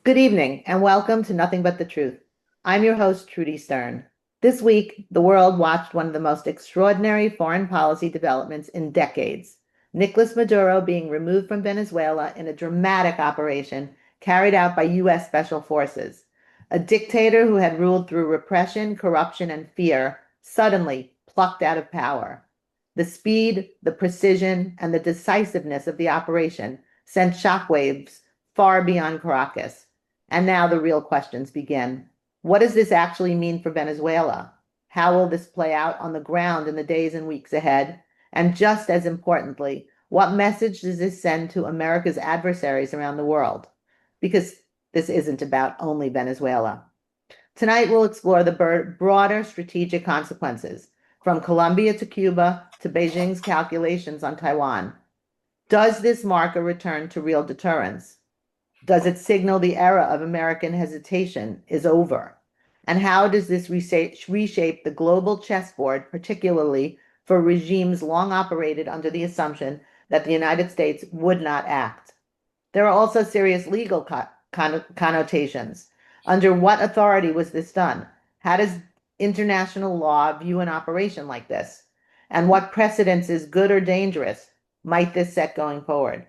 Good evening, and welcome to Nothing But the Truth. I'm your host, Trudy Stern. This week, the world watched one of the most extraordinary foreign policy developments in decades. Nicolás Maduro being removed from Venezuela in a dramatic operation carried out by U.S. Special Forces. A dictator who had ruled through repression, corruption, and fear suddenly plucked out of power. The speed, the precision, and the decisiveness of the operation sent shockwaves far beyond Caracas. And now the real questions begin. What does this actually mean for Venezuela? How will this play out on the ground in the days and weeks ahead? And just as importantly, what message does this send to America's adversaries around the world? Because this isn't about only Venezuela. Tonight, we'll explore the broader strategic consequences, from Colombia to Cuba to Beijing's calculations on Taiwan. Does this mark a return to real deterrence? Does it signal the era of American hesitation is over? And how does this reshape the global chessboard, particularly for regimes long operated under the assumption that the United States would not act? There are also serious legal connotations. Under what authority was this done? How does international law view an operation like this? And what precedents is good or dangerous might this set going forward?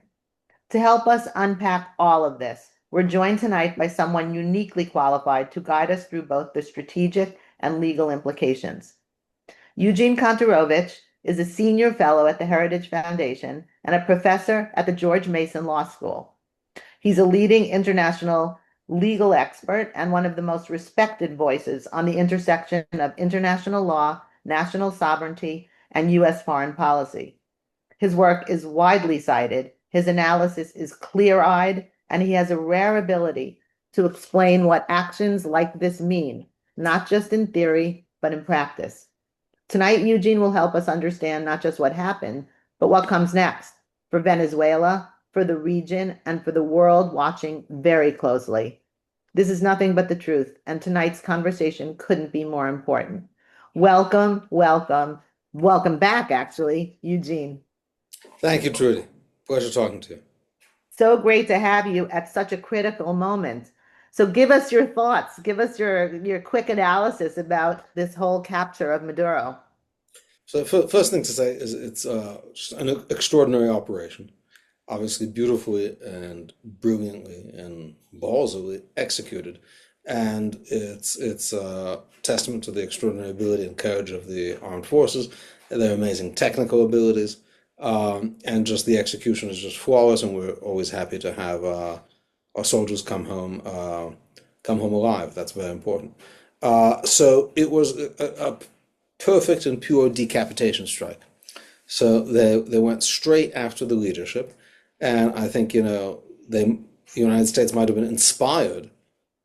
To help us unpack all of this, we're joined tonight by someone uniquely qualified to guide us through both the strategic and legal implications. Eugene Kontorovich is a senior fellow at the Heritage Foundation and a professor at the George Mason Law School. He's a leading international legal expert and one of the most respected voices on the intersection of international law, national sovereignty, and U.S. foreign policy. His work is widely cited, his analysis is clear-eyed, and he has a rare ability to explain what actions like this mean, not just in theory, but in practice. Tonight, Eugene will help us understand not just what happened, but what comes next for Venezuela, for the region, and for the world watching very closely. This is Nothing But the Truth, and tonight's conversation couldn't be more important. Welcome, welcome, welcome back, actually, Eugene. Thank you, Trudy. Pleasure talking to you. So great to have you at such a critical moment. So give us your thoughts, give us your quick analysis about this whole capture of Maduro. So, first thing to say is it's just an extraordinary operation, obviously beautifully and brilliantly and ballsily executed, and it's a testament to the extraordinary ability and courage of the armed forces, and their amazing technical abilities, and just the execution is just flawless, and we're always happy to have our soldiers come home alive. That's very important. So it was a perfect and pure decapitation strike. So they went straight after the leadership, and I think the United States might have been inspired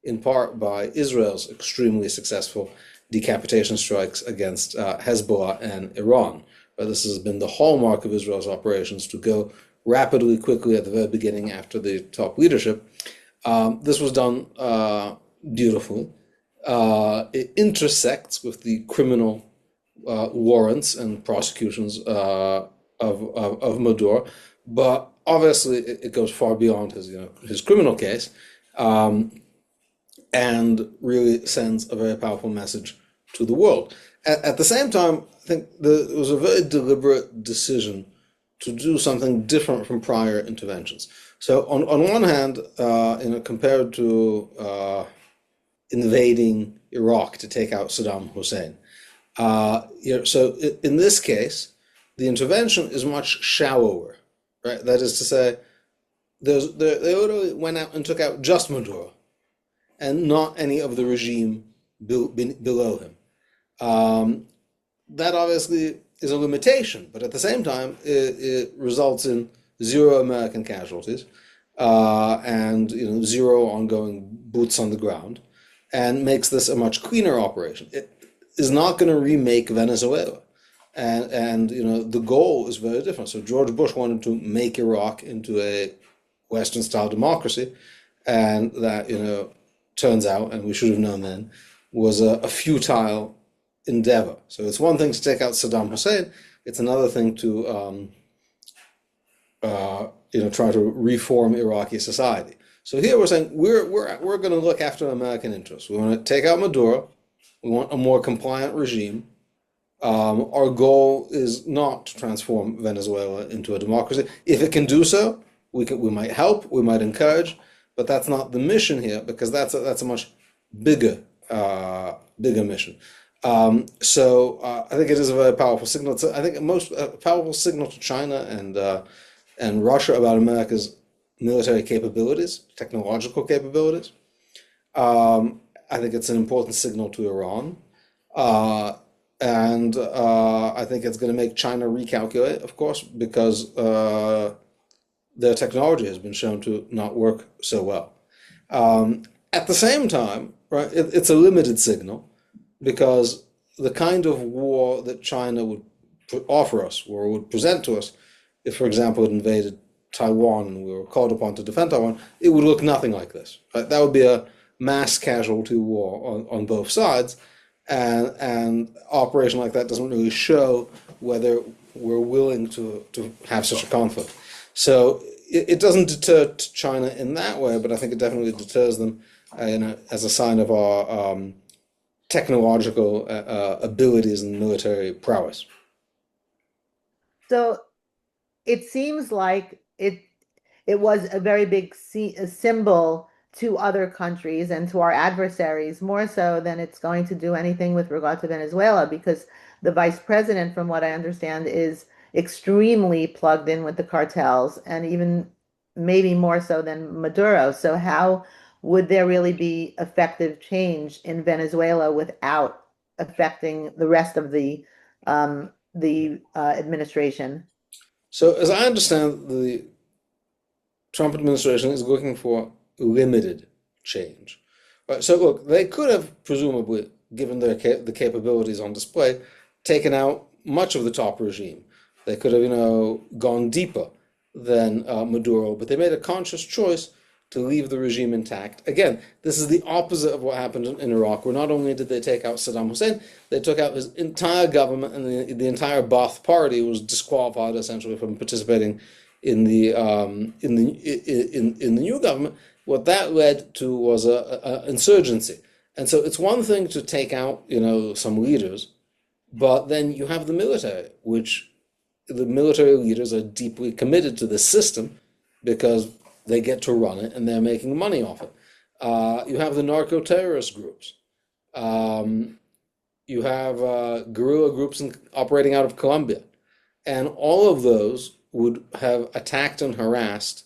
in part by Israel's extremely successful decapitation strikes against Hezbollah and Iran. But this has been the hallmark of Israel's operations to go rapidly, quickly at the very beginning after the top leadership. This was done beautifully. It intersects with the criminal warrants and prosecutions of Maduro, but obviously it goes far beyond his criminal case, and really sends a very powerful message to the world. At the same time, I think it was a very deliberate decision to do something different from prior interventions. So on one hand, compared to invading Iraq to take out Saddam Hussein, so in this case, the intervention is much shallower, right? That is to say, they literally went out and took out just Maduro, and not any of the regime below him. That obviously is a limitation, but at the same time, it results in zero American casualties, and zero ongoing boots on the ground, and makes this a much cleaner operation. It is not going to remake Venezuela, and the goal is very different. So George Bush wanted to make Iraq into a Western-style democracy, and that turns out, and we should have known then, was a futile endeavor. So it's one thing to take out Saddam Hussein; it's another thing to try to reform Iraqi society. So here we're saying we're going to look after American interests. We want to take out Maduro. We want a more compliant regime. Our goal is not to transform Venezuela into a democracy. If it can do so, we might help, we might encourage, but that's not the mission here because that's a much bigger bigger mission. I think it is a very powerful signal. I think a most powerful signal to China and Russia about America's military capabilities, technological capabilities. I think it's an important signal to Iran. I think it's going to make China recalculate, of course, because their technology has been shown to not work so well. At the same time, right, it's a limited signal because the kind of war that China would offer us or would present to us, if, for example, it invaded Taiwan and we were called upon to defend Taiwan, it would look nothing like this. Right? That would be a mass casualty war on both sides. And operation like that doesn't really show whether we're willing to have such a conflict. So it doesn't deter China in that way, but I think it definitely deters them as a sign of our technological abilities and military prowess. So it seems like it was a very big symbol to other countries and to our adversaries, more so than it's going to do anything with regard to Venezuela, because the vice president, from what I understand, is extremely plugged in with the cartels and even maybe more so than Maduro. So how would there really be effective change in Venezuela without affecting the rest of the administration? So as I understand, the Trump administration is looking for limited change. Right, so look, they could have presumably, given the capabilities on display, taken out much of the top regime. They could have, gone deeper than Maduro, but they made a conscious choice to leave the regime intact. Again, this is the opposite of what happened in Iraq, where not only did they take out Saddam Hussein, they took out his entire government, and the entire Ba'ath party was disqualified essentially from participating in the new government. What that led to was a insurgency. And so it's one thing to take out, some leaders, but then you have the military, which the military leaders are deeply committed to the system because they get to run it and they're making money off it. You have the narco-terrorist groups. You have guerrilla groups operating out of Colombia. And all of those would have attacked and harassed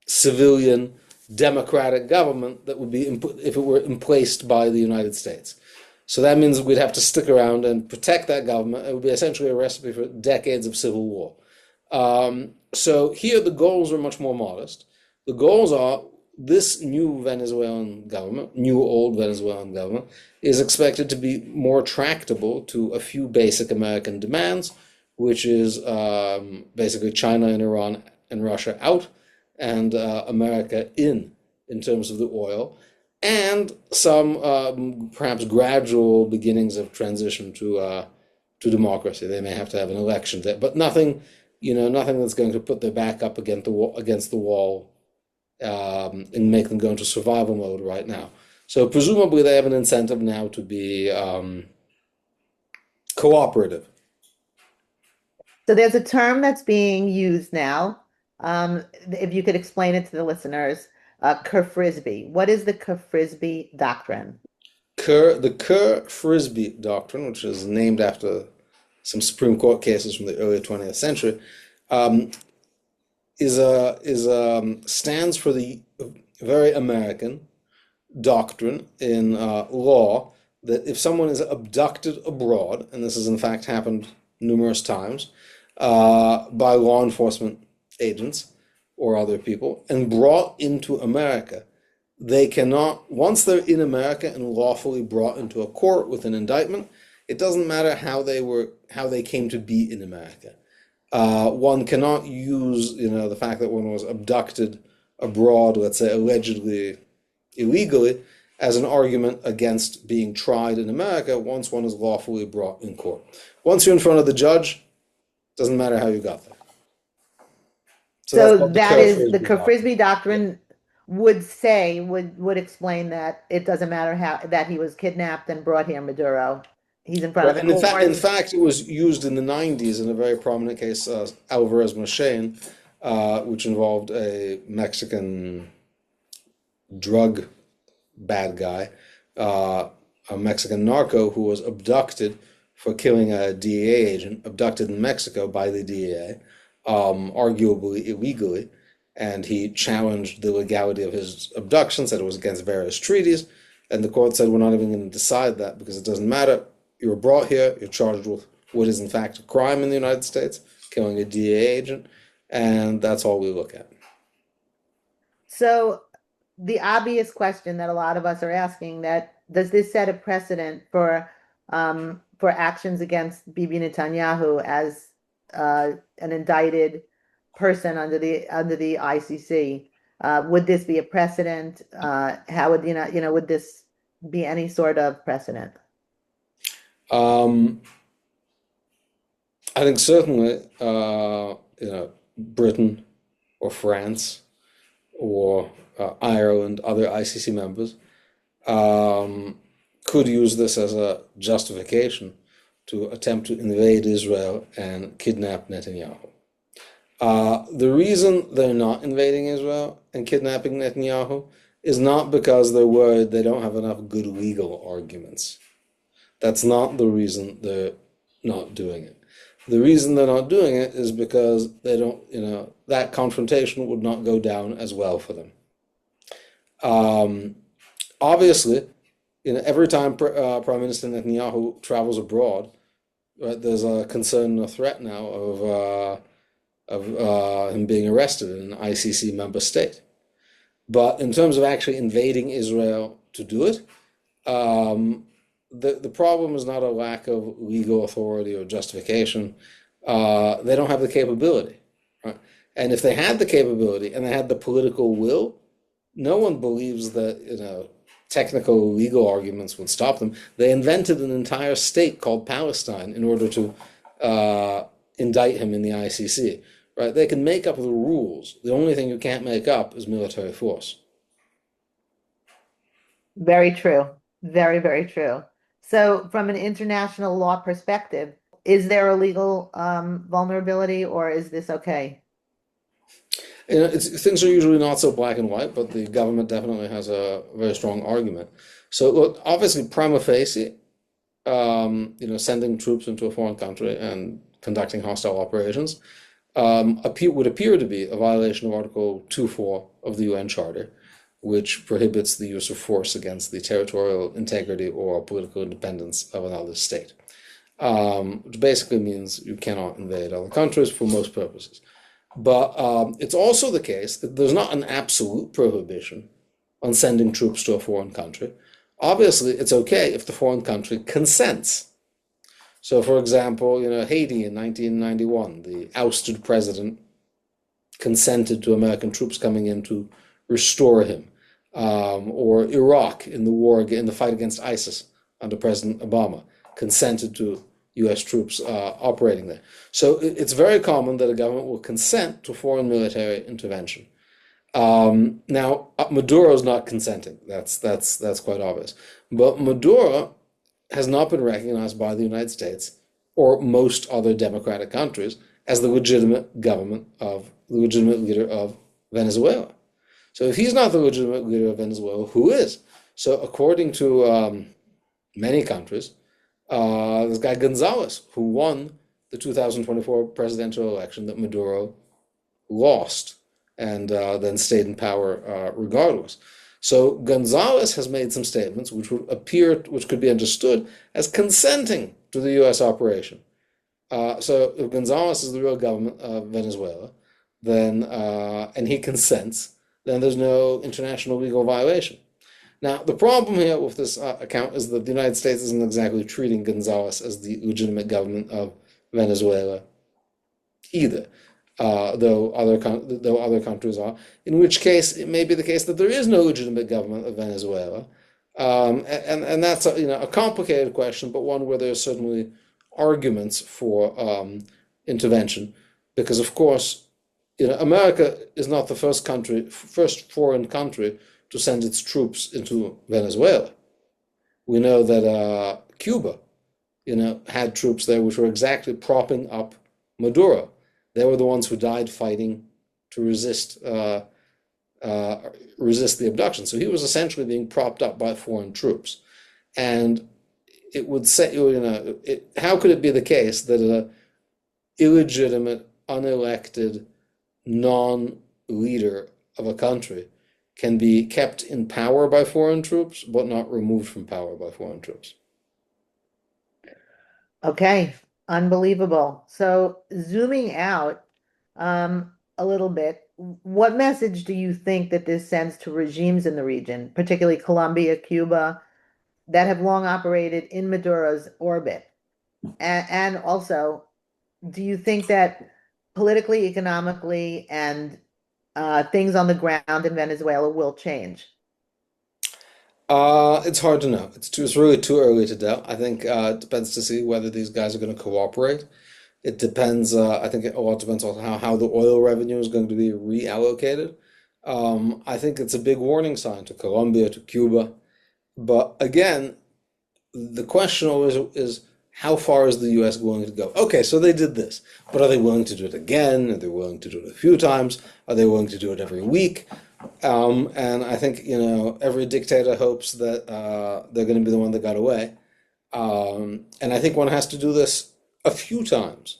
civilian democratic government that would be if it were emplaced by the United States. So that means we'd have to stick around and protect that government. It would be essentially a recipe for decades of civil war. So here the goals are much more modest. The goals are this new old Venezuelan government is expected to be more tractable to a few basic American demands, which is basically China and Iran and Russia out, and America in terms of the oil, and some perhaps gradual beginnings of transition to democracy. They may have to have an election there, but nothing that's going to put their back up against the wall and make them go into survival mode right now. So presumably they have an incentive now to be cooperative. So there's a term that's being used now. If you could explain it to the listeners, Kerr-Frisbee. What is the Kerr-Frisbee doctrine? The Kerr-Frisbee doctrine, which is named after some Supreme Court cases from the early 20th century, stands for the very American doctrine in law that if someone is abducted abroad, and this has in fact happened numerous times, by law enforcement agents or other people, and brought into America, they cannot, once they're in America and lawfully brought into a court with an indictment, it doesn't matter how they came to be in America. One cannot use, the fact that one was abducted abroad, let's say allegedly illegally, as an argument against being tried in America once one is lawfully brought in court. Once you're in front of the judge, doesn't matter how you got there. So that's So what the that is the Kerr-Frisbee doctrine. Frisbee Yeah. doctrine would say, would explain that it doesn't matter how that he was kidnapped and brought here, Maduro. He's in front Right, of a and in court. fact, it was used in the '90s in a very prominent case, Alvarez Machine, which involved a Mexican drug bad guy, uh, a Mexican narco who was abducted for killing a DEA agent, abducted in Mexico by the DEA, arguably illegally, and he challenged the legality of his abduction, said it was against various treaties, and the court said, we're not even going to decide that because it doesn't matter. You were brought here, you're charged with what is in fact a crime in the United States, killing a DEA agent, and that's all we look at. So the obvious question that a lot of us are asking, that does this set a precedent for actions against Bibi Netanyahu as an indicted person under the ICC? Would this be a precedent? How would would this be any sort of precedent? Um, I think certainly, Britain or France or Ireland, other ICC members, could use this as a justification to attempt to invade Israel and kidnap Netanyahu. The reason they're not invading Israel and kidnapping Netanyahu is not because they're worried they don't have enough good legal arguments. That's not the reason they're not doing it. The reason they're not doing it is because they don't, that confrontation would not go down as well for them. Obviously, every time Prime Minister Netanyahu travels abroad, right, there's a concern and a threat now of him being arrested in an ICC member state. But in terms of actually invading Israel to do it, the problem is not a lack of legal authority or justification. They don't have the capability, right? And if they had the capability and they had the political will, no one believes that technical legal arguments would stop them. They invented an entire state called Palestine in order to indict him in the ICC, right? They can make up the rules. The only thing you can't make up is military force. Very true. Very, very true. So, from an international law perspective, is there a legal vulnerability, or is this okay? Things are usually not so black and white, but the government definitely has a very strong argument. So, look, obviously, prima facie, sending troops into a foreign country and conducting hostile operations would appear to be a violation of Article 2.4 of the UN Charter, which prohibits the use of force against the territorial integrity or political independence of another state, which basically means you cannot invade other countries for most purposes. But it's also the case that there's not an absolute prohibition on sending troops to a foreign country. Obviously, it's okay if the foreign country consents. So, for example, Haiti in 1991, the ousted president consented to American troops coming in to restore him. Or Iraq in the fight against ISIS under President Obama, consented to U.S. troops operating there. So it's very common that a government will consent to foreign military intervention. Now, Maduro's not consenting. That's quite obvious. But Maduro has not been recognized by the United States or most other democratic countries as the legitimate leader of Venezuela. So if he's not the legitimate leader of Venezuela, who is? So according to many countries, this guy Gonzalez, who won the 2024 presidential election that Maduro lost and then stayed in power regardless. So Gonzalez has made some statements which could be understood as consenting to the U.S. operation. So if Gonzalez is the real government of Venezuela, then and he consents, then there's no international legal violation. Now, the problem here with this account is that the United States isn't exactly treating Gonzalez as the legitimate government of Venezuela either, though other countries are, in which case it may be the case that there is no legitimate government of Venezuela. And that's a complicated question, but one where there are certainly arguments for intervention, because, of course, America is not the first foreign country to send its troops into Venezuela. We know that Cuba, had troops there which were exactly propping up Maduro. They were the ones who died fighting to uh, resist the abduction. So he was essentially being propped up by foreign troops. And it would say, how could it be the case that an illegitimate, unelected, non-leader of a country can be kept in power by foreign troops, but not removed from power by foreign troops? Okay, unbelievable. So zooming out a little bit, what message do you think that this sends to regimes in the region, particularly Colombia, Cuba, that have long operated in Maduro's orbit? And also, do you think that politically, economically, and things on the ground in Venezuela will change? It's hard to know. It's really too early to tell. I think it depends to see whether these guys are going to cooperate. It depends. I think a lot depends on how the oil revenue is going to be reallocated. I think it's a big warning sign to Colombia, to Cuba. But again, the question always is how far is the US willing to go? Okay, so they did this, but are they willing to do it again? Are they willing to do it a few times? Are they willing to do it every week? And I think, every dictator hopes that they're going to be the one that got away. And I think one has to do this a few times.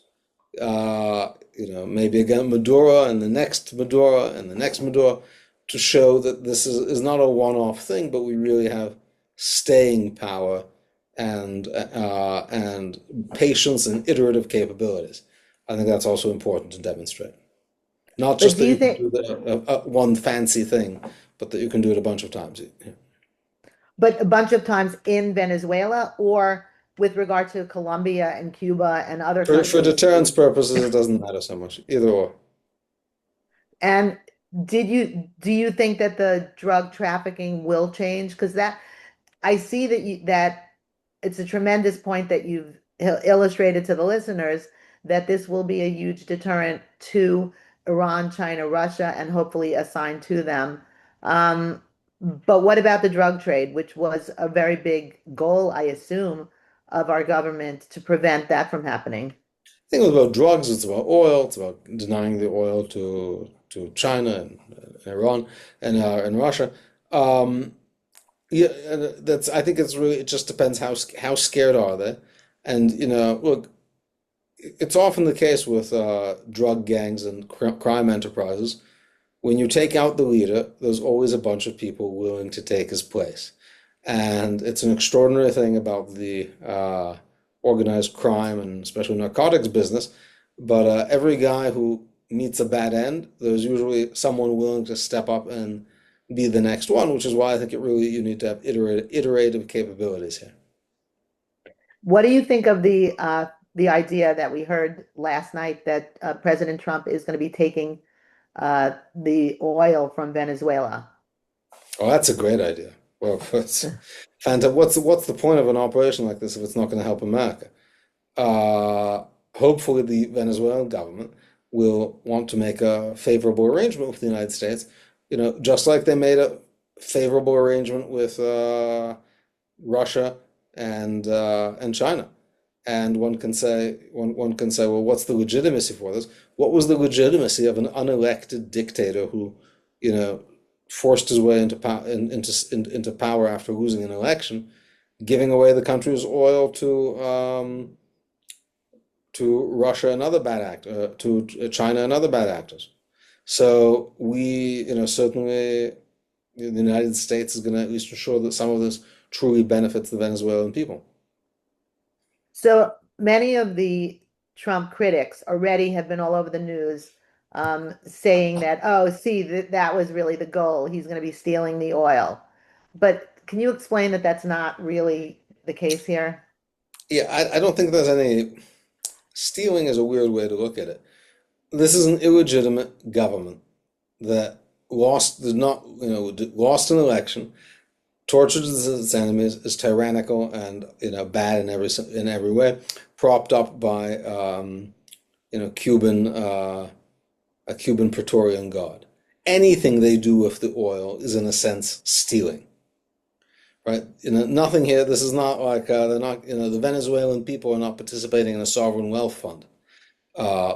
Maybe again Maduro and the next Maduro and the next Maduro to show that this is not a one-off thing, but we really have staying power and patience and iterative capabilities. I think that's also important to demonstrate. Not But just do that you you can think, do one fancy thing, but that you can do it a bunch of times. Yeah. but a bunch of times in Venezuela or with regard to Colombia and Cuba and other For countries? deterrence purposes, it doesn't matter so much, either or. And do you think that the drug trafficking will change? Because that I see that it's a tremendous point that you've illustrated to the listeners that this will be a huge deterrent to Iran, China, Russia, and hopefully a sign to them. Um, but what about the drug trade, which was a very big goal, I assume, of our government to prevent that from happening? Think about drugs, it's about oil, it's about denying the oil to China and Iran and Russia. Um, yeah, and that's. I think it's really. It just depends how scared are they, and look, it's often the case with drug gangs and crime enterprises. When you take out the leader, there's always a bunch of people willing to take his place. And it's an extraordinary thing about the organized crime and especially narcotics business. But every guy who meets a bad end, there's usually someone willing to step up and be the next one, which is why I think you need to have iterative capabilities here. What do you think of the idea that we heard last night that President Trump is going to be taking the oil from Venezuela? Oh, that's a great idea. Well, it's fantastic. What's the point of an operation like this if it's not going to help America? Uh, Hopefully, the Venezuelan government will want to make a favorable arrangement with the United States, just like they made a favorable arrangement with Russia and China. And one can say, well, what's the legitimacy for this? What was the legitimacy of an unelected dictator who, you know, forced his way into power after losing an election, giving away the country's oil to Russia and other bad actors, to China and other bad actors. So certainly the United States is going to at least ensure that some of this truly benefits the Venezuelan people. So many of the Trump critics already have been all over the news saying that, oh, see, that was really the goal. He's going to be stealing the oil. But can you explain that that's not really the case here? Yeah, I don't think there's any stealing is a weird way to look at it. This is an illegitimate government that lost an election, tortured its enemies, is tyrannical and bad in every way, propped up by Cuban a Cuban Praetorian Guard. Anything they do with the oil is, in a sense, stealing, right? Nothing here. This is not like they're not. The Venezuelan people are not participating in a sovereign wealth fund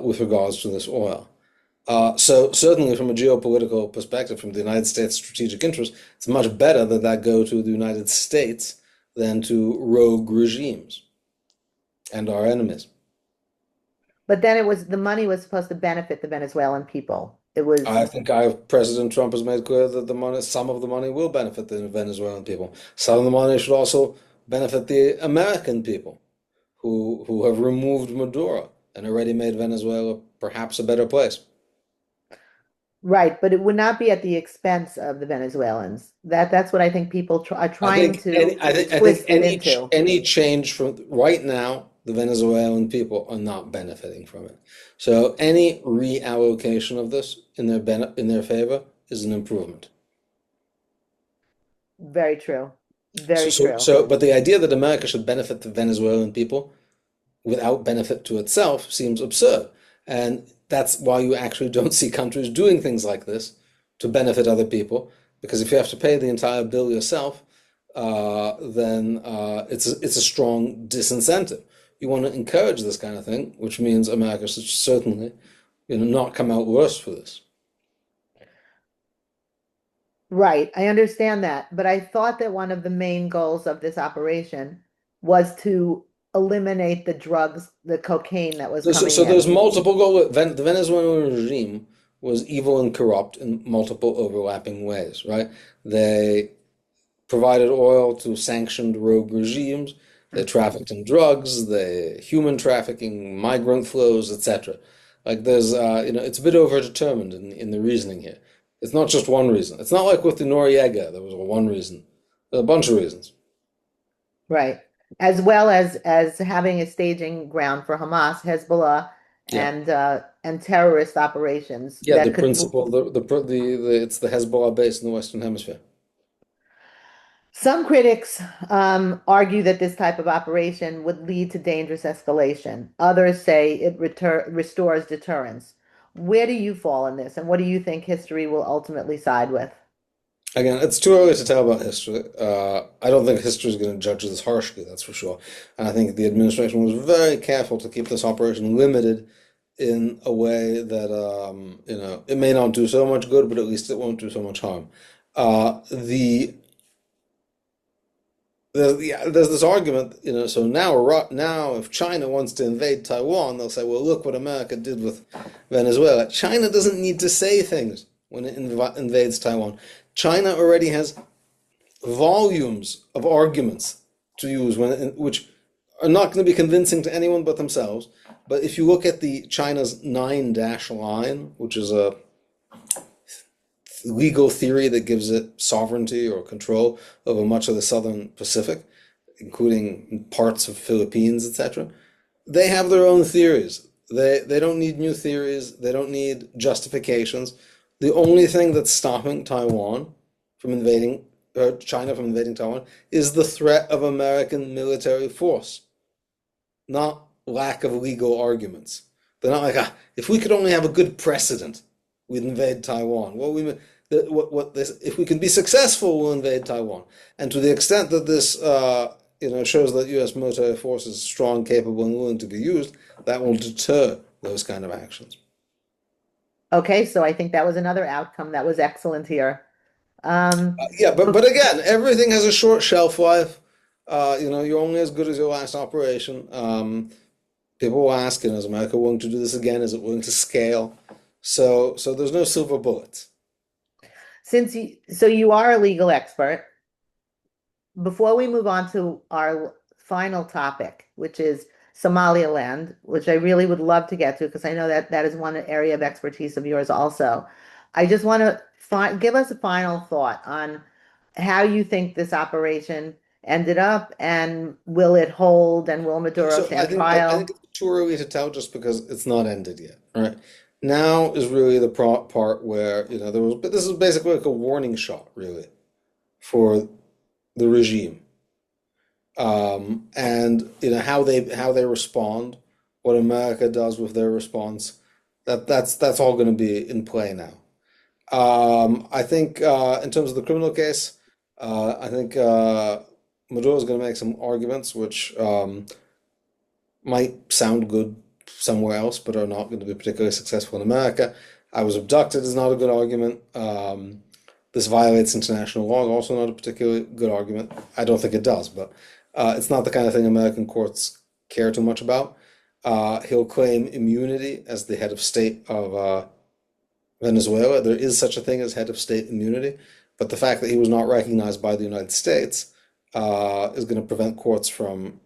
with regards to this oil. So certainly, from a geopolitical perspective, from the United States' strategic interest, it's much better that that go to the United States than to rogue regimes and our enemies. But then the money was supposed to benefit the Venezuelan people. It was I think President Trump has made clear that the money, some of the money will benefit the Venezuelan people. Some of the money should also benefit the American people who have removed Maduro and already made Venezuela perhaps a better place. right, but it would not be at the expense of the Venezuelans. That's what I think people are I trying think any, to I think twist it into. any change from right now, the Venezuelan people are not benefiting from it. So any reallocation of this in their favor is an improvement. Very true. Very true. But the idea that America should benefit the Venezuelan people without benefit to itself seems absurd. And that's why you actually don't see countries doing things like this to benefit other people. Because if you have to pay the entire bill yourself, then it's a strong disincentive. You want to encourage this kind of thing, which means America should certainly, not come out worse for this. Right. I understand that. But I thought that one of the main goals of this operation was to eliminate the drugs, the cocaine that was coming So there's in. multiple goals. The Venezuelan regime was evil and corrupt in multiple overlapping ways, right? They provided oil to sanctioned rogue regimes. They trafficked in drugs, they human trafficking, migrant flows, etc. Like it's a bit overdetermined in the reasoning here. It's not just one reason. It's not like with the Noriega, there was one reason. There are a bunch of reasons. Right. As well as having a staging ground for Hamas, Hezbollah, Yeah. and terrorist operations Yeah, the that could. principle, it's the Hezbollah base in the Western Hemisphere. Some critics argue that this type of operation would lead to dangerous escalation. Others say it restores deterrence. Where do you fall in this, and what do you think history will ultimately side with? Again, it's too early to tell about history. I don't think history is going to judge this harshly, that's for sure. And I think the administration was very careful to keep this operation limited in a way that, it may not do so much good, but at least it won't do so much harm. Uh, the there's this argument, so now if China wants to invade Taiwan, they'll say, well, look what America did with Venezuela. China doesn't need to say things when it invades Taiwan. China already has volumes of arguments to use which are not going to be convincing to anyone but themselves. But if you look at the China's 9-dash line, which is a legal theory that gives it sovereignty or control over much of the southern Pacific, including parts of Philippines, etc. They have their own theories. They don't need new theories. They don't need justifications. The only thing that's stopping China from invading Taiwan is the threat of American military force, not lack of legal arguments. They're not like, if we could only have a good precedent, we'd invade Taiwan. Well, if we can be successful, we'll invade Taiwan. And to the extent that this, shows that U.S. military force is strong, capable, and willing to be used, that will deter those kind of actions. Okay, so I think that was another outcome that was excellent here. Yeah, but again, everything has a short shelf life. You're only as good as your last operation. People will ask, is America willing to do this again? Is it willing to scale? So there's no silver bullets. So you are a legal expert. Before we move on to our final topic, which is Somaliland, which I really would love to get to because I know that that is one area of expertise of yours also. I just want to give us a final thought on how you think this operation ended up and will it hold and will Maduro So stand I think trial? it's too early to tell just because it's not ended yet. All right. Now is really the part where, but this is basically like a warning shot, really, for the regime. And how they respond, what America does with their response, That's all going to be in play now. I think in terms of the criminal case, I think Maduro is going to make some arguments which might sound good somewhere else, but are not going to be particularly successful in America. I was abducted is not a good argument. This violates international law, also not a particularly good argument. I don't think it does, but it's not the kind of thing American courts care too much about. He'll claim immunity as the head of state of Venezuela. There is such a thing as head of state immunity, but the fact that he was not recognized by the United States is going to prevent courts from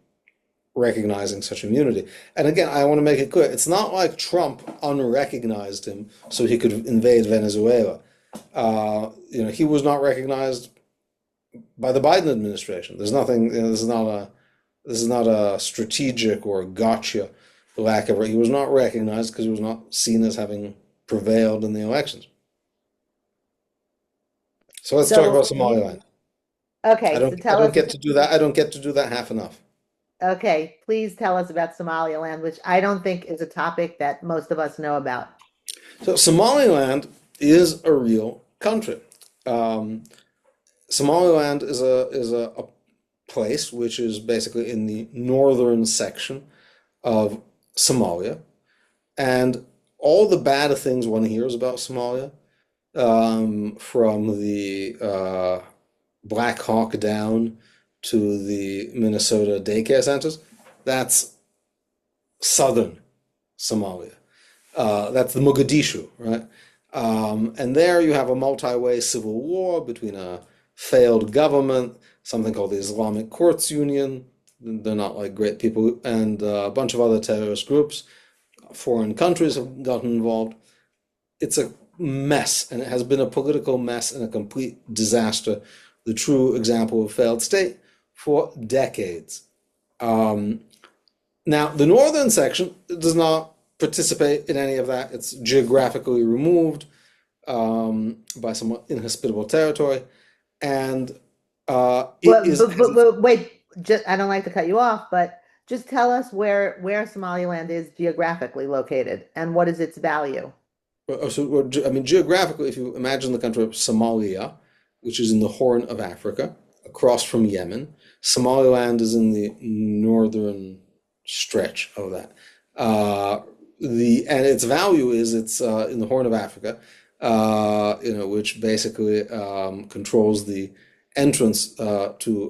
recognizing such immunity. And again, I want to make it clear, it's not like Trump unrecognized him so he could invade Venezuela. He was not recognized by the Biden administration. There's nothing, this is not a strategic or gotcha lack of, he was not recognized because he was not seen as having prevailed in the elections. So let's talk about So Somaliland. okay, so I tell don't us, get to do that. I don't get to do that half enough. okay, please tell us about Somaliland, which I don't think is a topic that most of us know about. So Somaliland is a real country. Um, Somaliland is a place which is basically in the northern section of Somalia, and all the bad things one hears about Somalia, from the Black Hawk down to the Minnesota daycare centers, that's southern Somalia. That's the Mogadishu, right? And there you have a multi-way civil war between a failed government, something called the Islamic Courts Union. They're not like great people, and a bunch of other terrorist groups. Foreign countries have gotten involved. It's a mess, and it has been a political mess and a complete disaster, the true example of failed state for decades. Um, Now, the northern section does not participate in any of that. It's geographically removed by somewhat inhospitable territory, and it But, is but, but, but wait, just, I don't like to cut you off, but just tell us where Somaliland is geographically located and what is its value. I mean, geographically, if you imagine the country of Somalia, which is in the Horn of Africa, across from Yemen, Somaliland is in the northern stretch of that. And its value is it's in the Horn of Africa, which basically controls the entrance to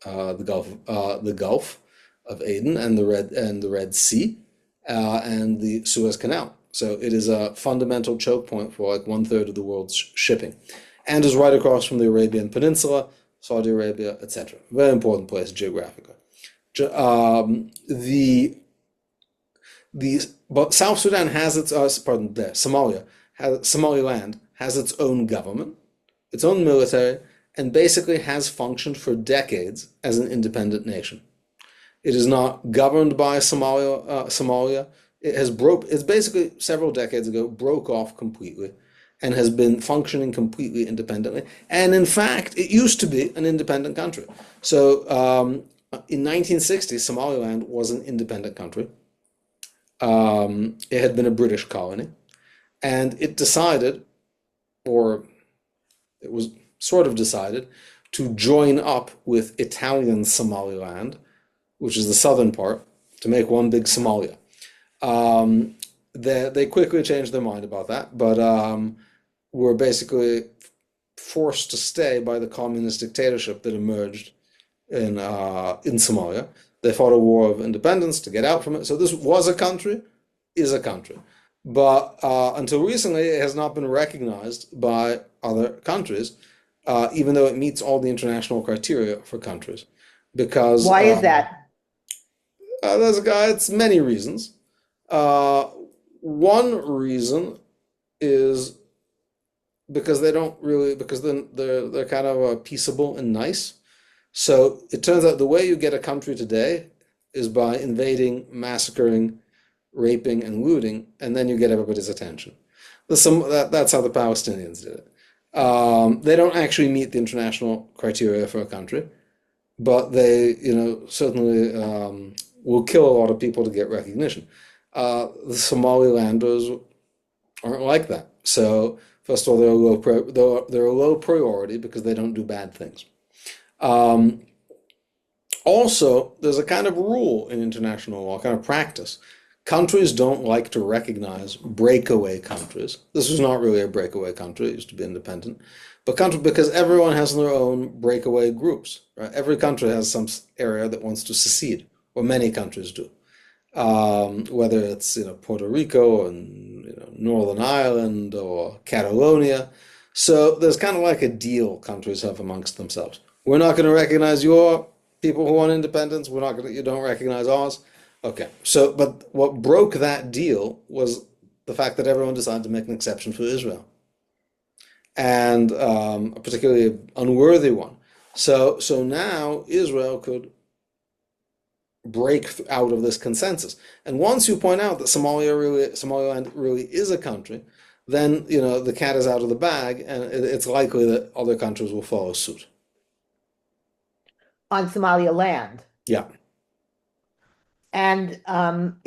the Gulf of Aden and the Red Sea, and the Suez Canal. So it is a fundamental choke point for like one third of the world's shipping, and is right across from the Arabian Peninsula, Saudi Arabia, etc. Very important place geographically. But South Sudan has its Somaliland has its own government, its own military, and basically has functioned for decades as an independent nation. It is not governed by Somalia. It's basically several decades ago broke off completely and has been functioning completely independently. And in fact, it used to be an independent country. So in 1960, Somaliland was an independent country. It had been a British colony, and it decided, or it was sort of decided, to join up with Italian Somaliland, which is the southern part, to make one big Somalia. They quickly changed their mind about that, but were basically forced to stay by the communist dictatorship that emerged in Somalia. They fought a war of independence to get out from it. So this was a country, is a country. But until recently, it has not been recognized by other countries, even though it meets all the international criteria for countries. Because Why is that? it's many reasons. One reason is because they don't really, because then they're kind of peaceable and nice. So it turns out the way you get a country today is by invading, massacring, raping, and looting, and then you get everybody's attention. That's how the Palestinians did it. They don't actually meet the international criteria for a country, but they, certainly will kill a lot of people to get recognition. The Somalilanders aren't like that. So first of all, they're a low priority because they don't do bad things. Um, Also, there's a kind of rule in international law, kind of practice. Countries don't like to recognize breakaway countries. This was not really a breakaway country, it used to be independent. But country, because everyone has their own breakaway groups, right? Every country has some area that wants to secede, or many countries do. Whether it's Puerto Rico and Northern Ireland or Catalonia. So there's kind of like a deal countries have amongst themselves. We're not going to recognize your people who want independence. We're not going to, you don't recognize ours. Okay. So, but what broke that deal was the fact that everyone decided to make an exception for Israel, and a particularly unworthy one. So now Israel could break out of this consensus. And once you point out that Somaliland really is a country, then the cat is out of the bag, and it's likely that other countries will follow suit. On Somalia land. Yeah, And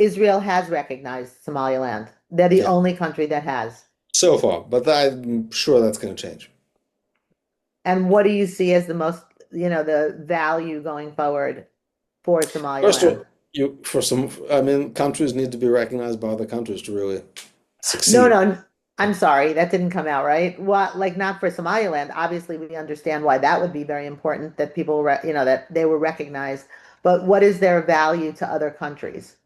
Israel has recognized Somaliland. They're the yeah, only country that has. so far, but I'm sure that's going to change. And what do you see as the most, the value going forward for First of Somaliland? all, I mean, countries need to be recognized by other countries to really No, succeed. no, I'm sorry, that didn't come out right. What, like not for Somaliland. Obviously, we understand why that would be very important that that they were recognized. But what is their value to other countries?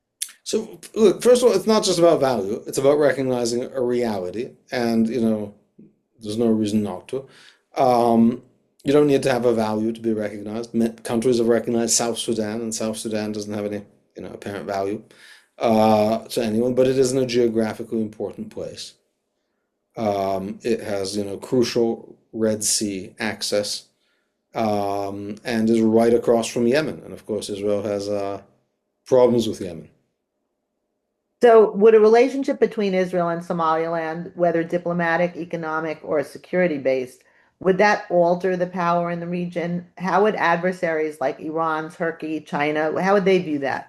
So, look, first of all, it's not just about value; it's about recognizing a reality, and there's no reason not to. Um, you don't need to have a value to be recognized. Countries have recognized South Sudan, and South Sudan doesn't have any, apparent value to anyone, but it is in a geographically important place. It has, crucial Red Sea access, and is right across from Yemen. And of course, Israel has problems with Yemen. So, would a relationship between Israel and Somaliland, whether diplomatic, economic, or security based, would that alter the power in the region? How would adversaries like Iran, Turkey, China, how would they view that?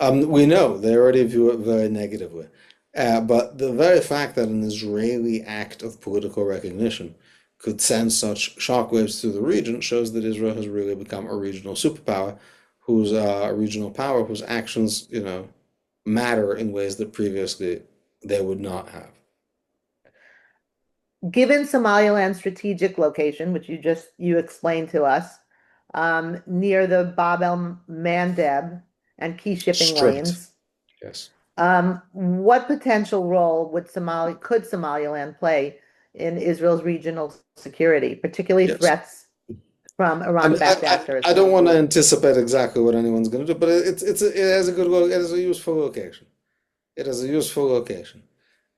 We know they already view it very negatively. But the very fact that an Israeli act of political recognition could send such shockwaves through the region shows that Israel has really become a regional superpower, whose a regional power whose actions, matter in ways that previously they would not have. Given Somaliland's strategic location, which you explained to us, near the Bab el Mandeb and key shipping Strait, lanes, yes. what potential role could Somaliland play in Israel's regional security, particularly Yes. threats from I mean, Iran-backed actors? I don't want to anticipate exactly what anyone's going to do, but it has a it has a useful location. It has a useful location,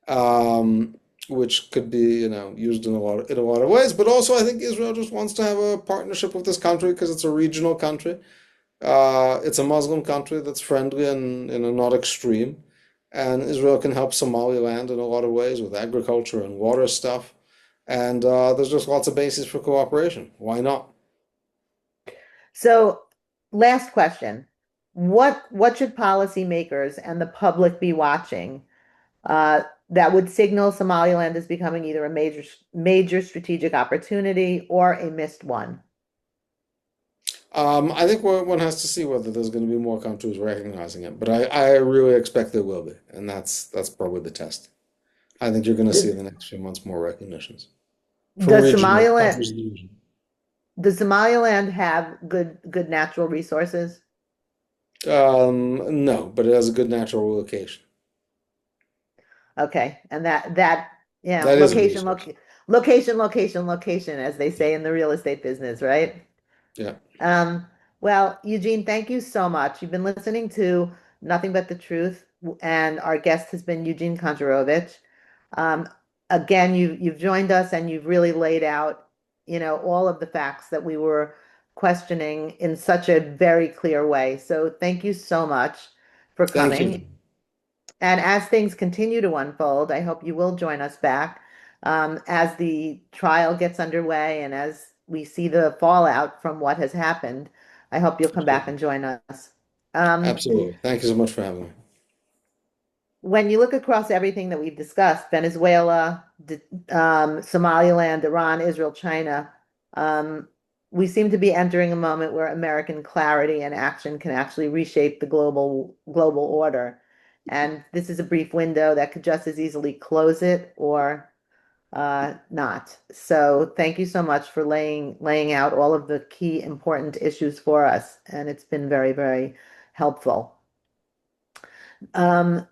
um, which could be used in a lot of ways. But also, I think Israel just wants to have a partnership with this country because it's a regional country. It's a Muslim country that's friendly and not extreme, and Israel can help Somaliland in a lot of ways with agriculture and water stuff. And there's just lots of bases for cooperation. Why not? So, last question. What should policymakers and the public be watching that would signal Somaliland is becoming either a major strategic opportunity or a missed one? I think one has to see whether there's going to be more countries recognizing it, but I really expect there will be, and that's probably the test. I think you're going to see Does in the next few months more recognitions from does regional Somaliland countries in the region. does Somaliland have good natural resources? No, but it has a good natural location. Okay, and that That is a resource. location, as they say in the real estate business, right? Yeah, Um, well, Eugene, thank you so much. You've been listening to Nothing But the Truth, and our guest has been Eugene Kontorovich. Um, Again, you've joined us and you've really laid out, all of the facts that we were questioning in such a very clear way. So thank you so much for thank you. coming. And as things continue to unfold, I hope you will join us back as the trial gets underway and as we see the fallout from what has happened. I hope you'll come back Absolutely. and join us. Um, Absolutely. Thank you so much for having me. when you look across everything that we've discussed, Venezuela, Somaliland, Iran, Israel, China, um, we seem to be entering a moment where American clarity and action can actually reshape the global order. And this is a brief window that could just as easily close it or not. So thank you so much for laying out all of the key important issues for us. And it's been very, very helpful. Um,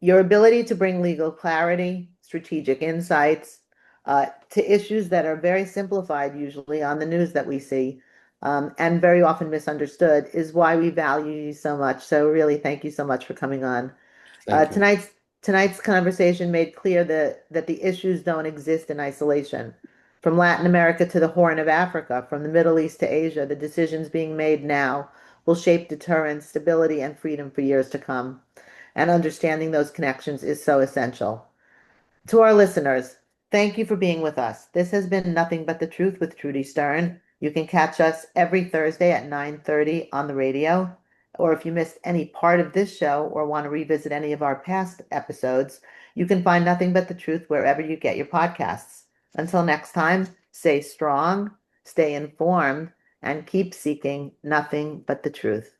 your ability to bring legal clarity, strategic insights to issues that are very simplified, usually on the news that we see, and very often misunderstood, is why we value you so much. So, really, thank you so much for coming on. Uh, Thank you. tonight's tonight's conversation made clear that the issues don't exist in isolation. From Latin America to the Horn of Africa, from the Middle East to Asia, the decisions being made now will shape deterrence, stability, and freedom for years to come. And understanding those connections is so essential. To our listeners, thank you for being with us. This has been Nothing But the Truth with Trudy Stern. You can catch us every Thursday at 9:30 on the radio. Or if you missed any part of this show or want to revisit any of our past episodes, you can find Nothing But the Truth wherever you get your podcasts. Until next time, stay strong, stay informed, and keep seeking nothing but the truth.